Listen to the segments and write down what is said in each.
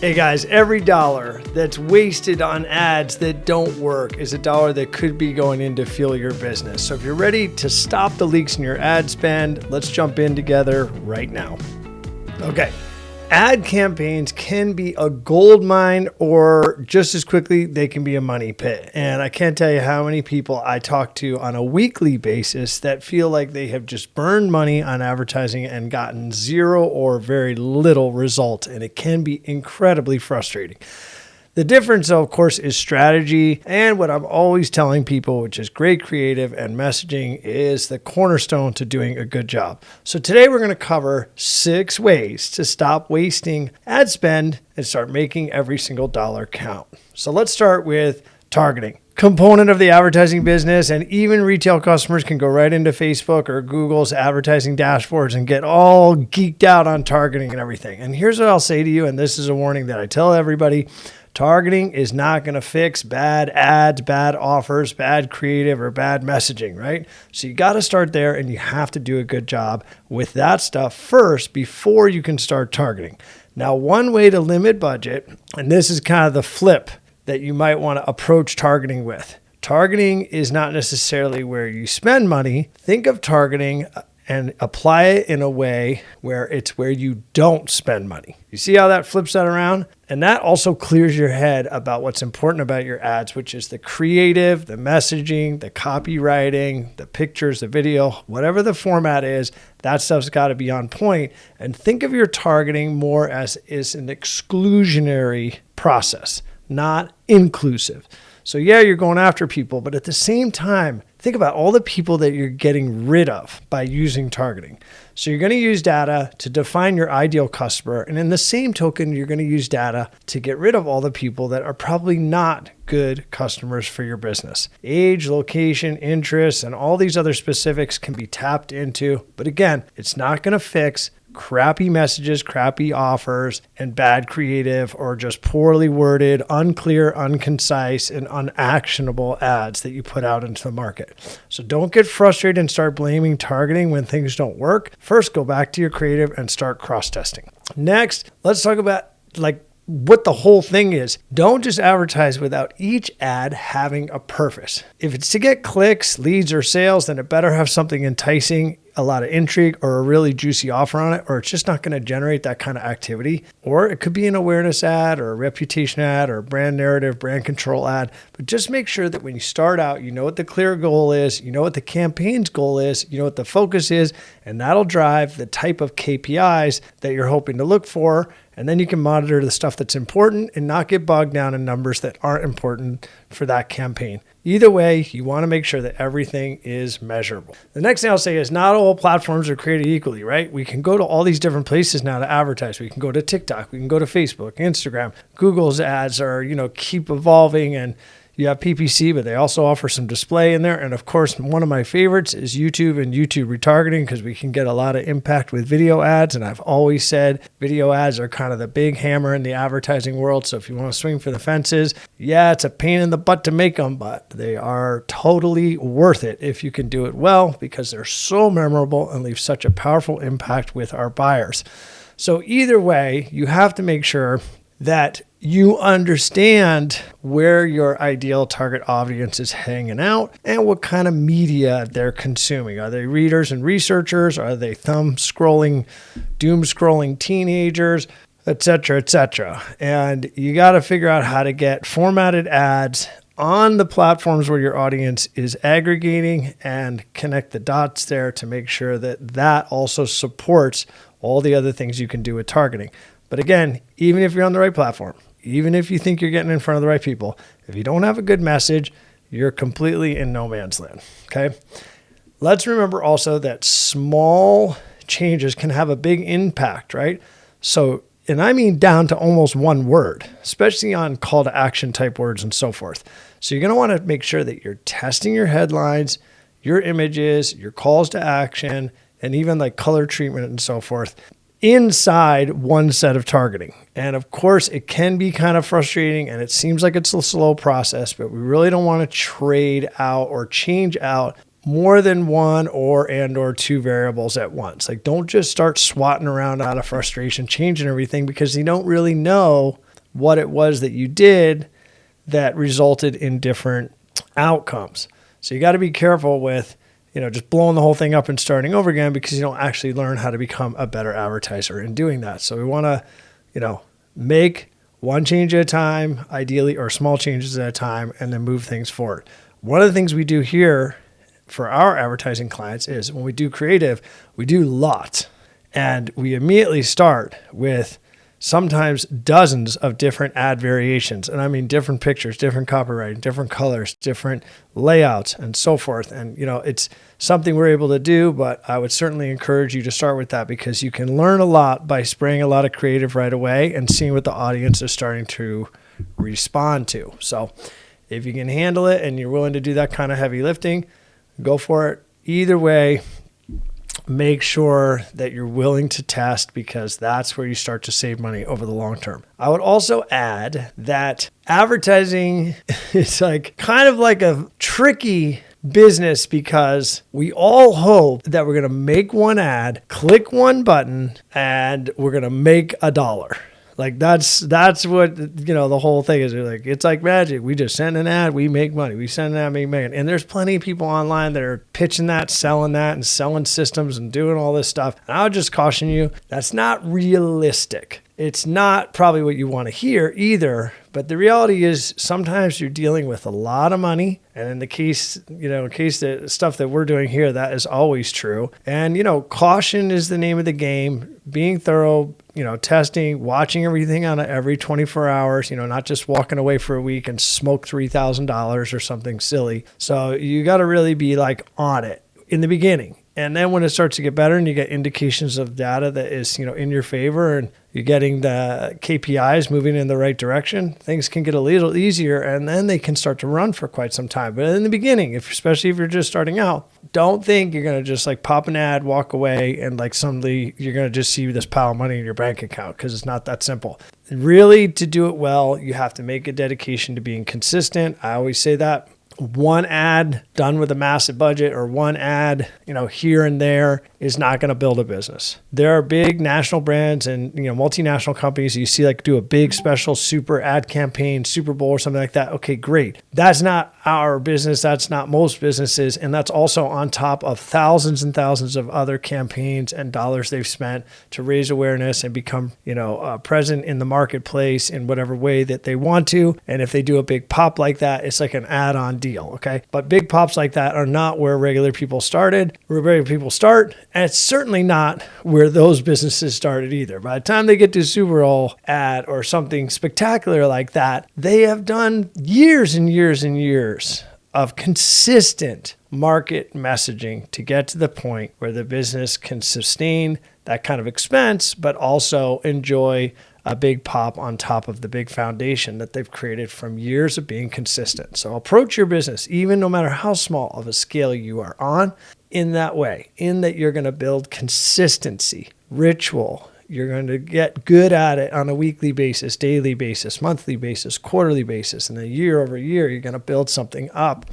Hey guys, every dollar that's wasted on ads that don't work is a dollar that could be going in to fuel your business. So if you're ready to stop the leaks in your ad spend, let's jump in together right now. Okay. Ad campaigns can be a gold mine, or just as quickly, they can be a money pit. And I can't tell you how many people I talk to on a weekly basis that feel like they have just burned money on advertising and gotten zero or very little result. And it can be incredibly frustrating. The difference, of course, is strategy. And what I'm always telling people, which is great creative and messaging, is the cornerstone to doing a good job. So today we're going to cover 6 ways to stop wasting ad spend and start making every single dollar count. So let's start with targeting. Component of the advertising business, and even retail customers can go right into Facebook or Google's advertising dashboards and get all geeked out on targeting and everything. And here's what I'll say to you, and this is a warning that I tell everybody. Targeting is not going to fix bad ads, bad offers, bad creative, or bad messaging, right? So you got to start there, and you have to do a good job with that stuff first before you can start targeting. Now, one way to limit budget, and this is kind of the flip that you might want to approach targeting with. Targeting is not necessarily where you spend money. Think of targeting and apply it in a way where it's where you don't spend money. You see how that flips that around? And that also clears your head about what's important about your ads, which is the creative, the messaging, the copywriting, the pictures, the video, whatever the format is, that stuff's got to be on point. And think of your targeting more as is an exclusionary process, not inclusive. So yeah, you're going after people, but at the same time, think about all the people that you're getting rid of by using targeting. So you're going to use data to define your ideal customer. And in the same token, you're going to use data to get rid of all the people that are probably not good customers for your business. Age, location, interests, and all these other specifics can be tapped into. But again, it's not going to fix crappy messages, crappy offers, and bad creative, or just poorly worded, unclear, unconcise, and unactionable ads that you put out into the market. So don't get frustrated and start blaming targeting when things don't work. First, go back to your creative and start cross-testing. Next, let's talk about what the whole thing is. Don't just advertise without each ad having a purpose. If it's to get clicks, leads, or sales, then it better have something enticing, a lot of intrigue, or a really juicy offer on it, or it's just not going to generate that kind of activity. Or it could be an awareness ad, or a reputation ad, or a brand narrative, brand control ad. But just make sure that when you start out, you know what the clear goal is, you know what the campaign's goal is, you know what the focus is, and that'll drive the type of KPIs that you're hoping to look for. And then you can monitor the stuff that's important and not get bogged down in numbers that aren't important for that campaign. Either way, you want to make sure that everything is measurable. The next thing I'll say is not all platforms are created equally, right? We can go to all these different places now to advertise. We can go to TikTok, we can go to Facebook, Instagram. Google's ads are, keep evolving, and you have PPC, but they also offer some display in there. And of course, one of my favorites is YouTube and YouTube retargeting, because we can get a lot of impact with video ads. And I've always said video ads are kind of the big hammer in the advertising world. So if you want to swing for the fences, yeah, it's a pain in the butt to make them, but they are totally worth it if you can do it well, because they're so memorable and leave such a powerful impact with our buyers. So either way, you have to make sure that you understand where your ideal target audience is hanging out and what kind of media they're consuming. Are they readers and researchers? Are they doom scrolling teenagers, et cetera, et cetera? And you got to figure out how to get formatted ads on the platforms where your audience is aggregating and connect the dots there to make sure that that also supports all the other things you can do with targeting. But again, even if you're on the right platform, even if you think you're getting in front of the right people, if you don't have a good message, you're completely in no man's land, okay? Let's remember also that small changes can have a big impact, right? So, and I mean down to almost one word, especially on call to action type words and so forth. So you're going to want to make sure that you're testing your headlines, your images, your calls to action, and even like color treatment and so forth inside one set of targeting. And of course, it can be kind of frustrating and it seems like it's a slow process, but we really don't want to trade out or change out more than one or two variables at once. Like, don't just start swatting around out of frustration, changing everything, because you don't really know what it was that you did that resulted in different outcomes. So you got to be careful with, just blowing the whole thing up and starting over again, because you don't actually learn how to become a better advertiser in doing that. So we want to, make one change at a time, ideally, or small changes at a time, and then move things forward. One of the things we do here for our advertising clients is when we do creative, we do lots, and we immediately start with sometimes dozens of different ad variations. And I mean different pictures, different copywriting, different colors, different layouts, and so forth. And, it's something we're able to do, but I would certainly encourage you to start with that, because you can learn a lot by spraying a lot of creative right away and seeing what the audience is starting to respond to. So if you can handle it and you're willing to do that kind of heavy lifting, go for it. Either way, make sure that you're willing to test, because that's where you start to save money over the long term. I would also add that advertising is kind of like a tricky business, because we all hope that we're going to make one ad, click one button, and we're going to make $1. That's what, the whole thing is. It's like magic. We just send an ad, we make money. We send an ad, we make money. And there's plenty of people online that are pitching that, and selling systems and doing all this stuff. And I'll just caution you, that's not realistic. It's not probably what you want to hear either. But the reality is sometimes you're dealing with a lot of money. And in the case, the stuff that we're doing here, that is always true. And, caution is the name of the game. Being thorough, testing, watching everything on every 24 hours, not just walking away for a week and smoke $3,000 or something silly. So you got to really be on it in the beginning. And then when it starts to get better and you get indications of data that is, in your favor, and you're getting the KPIs moving in the right direction, things can get a little easier, and then they can start to run for quite some time. But in the beginning, especially if you're just starting out, don't think you're going to just pop an ad, walk away, and suddenly you're going to just see this pile of money in your bank account, because it's not that simple. Really, to do it well, you have to make a dedication to being consistent. I always say that. One ad done with a massive budget, or one ad, here and there, is not going to build a business. There are big national brands and, multinational companies you see do a big special super ad campaign, Super Bowl or something like that. Okay, great. That's not our business. That's not most businesses. And that's also on top of thousands and thousands of other campaigns and dollars they've spent to raise awareness and become, present in the marketplace in whatever way that they want to. And if they do a big pop like that, it's like an add-on deal. Okay. But big pops like that are not where regular people started, where regular people start. And it's certainly not where those businesses started either. By the time they get to Super Bowl ad or something spectacular like that, they have done years and years and years of consistent market messaging to get to the point where the business can sustain that kind of expense, but also enjoy a big pop on top of the big foundation that they've created from years of being consistent. So approach your business, even no matter how small of a scale you are on, in that way, in that you're going to build consistency, ritual. You're going to get good at it on a weekly basis, daily basis, monthly basis, quarterly basis, and then year over year, you're going to build something up.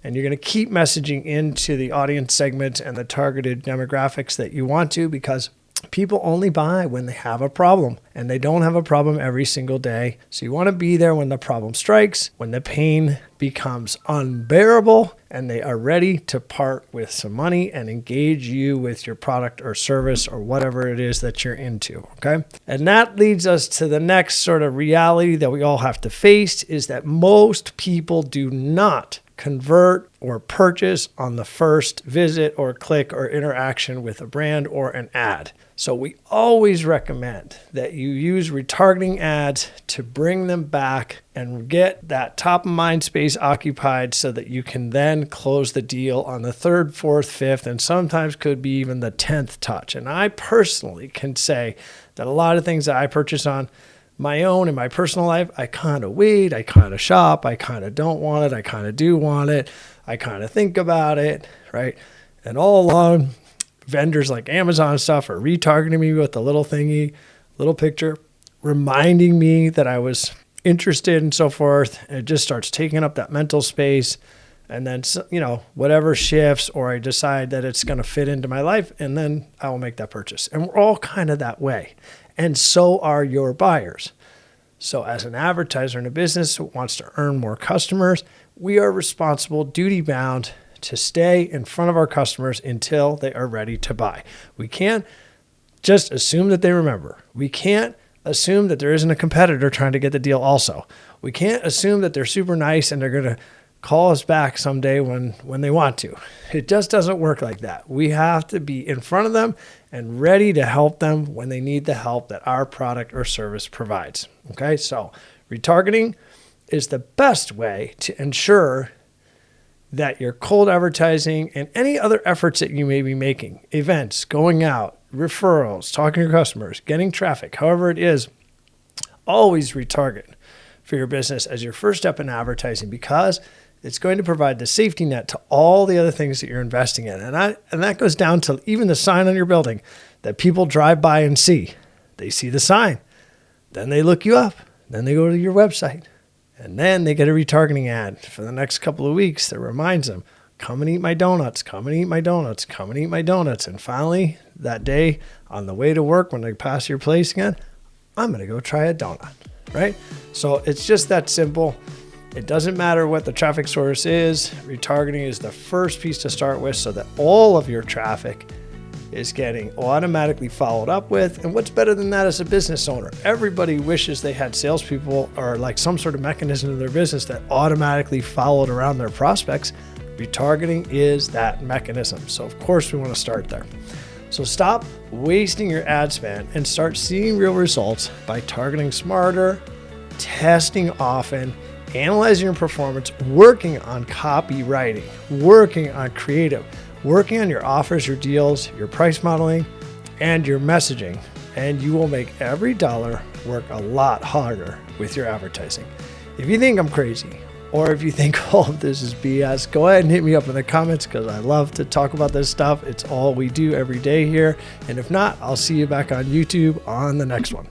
And you're going to keep messaging into the audience segments and the targeted demographics that you want to, because people only buy when they have a problem, and they don't have a problem every single day. So you want to be there when the problem strikes, when the pain becomes unbearable, and they are ready to part with some money and engage you with your product or service or whatever it is that you're into. Okay. And that leads us to the next sort of reality that we all have to face, is that most people do not convert or purchase on the first visit or click or interaction with a brand or an ad. So we always recommend that you use retargeting ads to bring them back and get that top of mind space occupied, so that you can then close the deal on the third, fourth, fifth, and sometimes could be even the 10th touch. And I personally can say that a lot of things that I purchase on my own in my personal life, I kind of wait, I kind of shop, I kind of don't want it, I kind of do want it, I kind of think about it, right? And all along, vendors like Amazon and stuff are retargeting me with a little thingy, little picture, reminding me that I was interested and so forth. And it just starts taking up that mental space. And then, whatever shifts, or I decide that it's going to fit into my life, and then I will make that purchase. And we're all kind of that way. And so are your buyers. So as an advertiser in a business who wants to earn more customers, we are responsible, duty-bound, to stay in front of our customers until they are ready to buy. We can't just assume that they remember. We can't assume that there isn't a competitor trying to get the deal also. We can't assume that they're super nice and they're going to call us back someday when they want to. It just doesn't work like that. We have to be in front of them and ready to help them when they need the help that our product or service provides. Okay, so retargeting is the best way to ensure that your cold advertising and any other efforts that you may be making, events, going out, referrals, talking to your customers, getting traffic, however it is, always retarget for your business as your first step in advertising, because it's going to provide the safety net to all the other things that you're investing in. And that goes down to even the sign on your building that people drive by and see. They see the sign, then they look you up, then they go to your website, and then they get a retargeting ad for the next couple of weeks that reminds them, come and eat my donuts, come and eat my donuts, come and eat my donuts. And finally, that day on the way to work, when they pass your place again, I'm going to go try a donut, right? So it's just that simple. It doesn't matter what the traffic source is. Retargeting is the first piece to start with so that all of your traffic is getting automatically followed up with. And what's better than that as a business owner? Everybody wishes they had salespeople or like some sort of mechanism in their business that automatically followed around their prospects. Retargeting is that mechanism. So of course we want to start there. So stop wasting your ad spend and start seeing real results by targeting smarter, testing often, analyzing your performance, working on copywriting, working on creative, working on your offers, your deals, your price modeling, and your messaging. And you will make every dollar work a lot harder with your advertising. If you think I'm crazy, or if you think all of this is BS, go ahead and hit me up in the comments because I love to talk about this stuff. It's all we do every day here. And if not, I'll see you back on YouTube on the next one.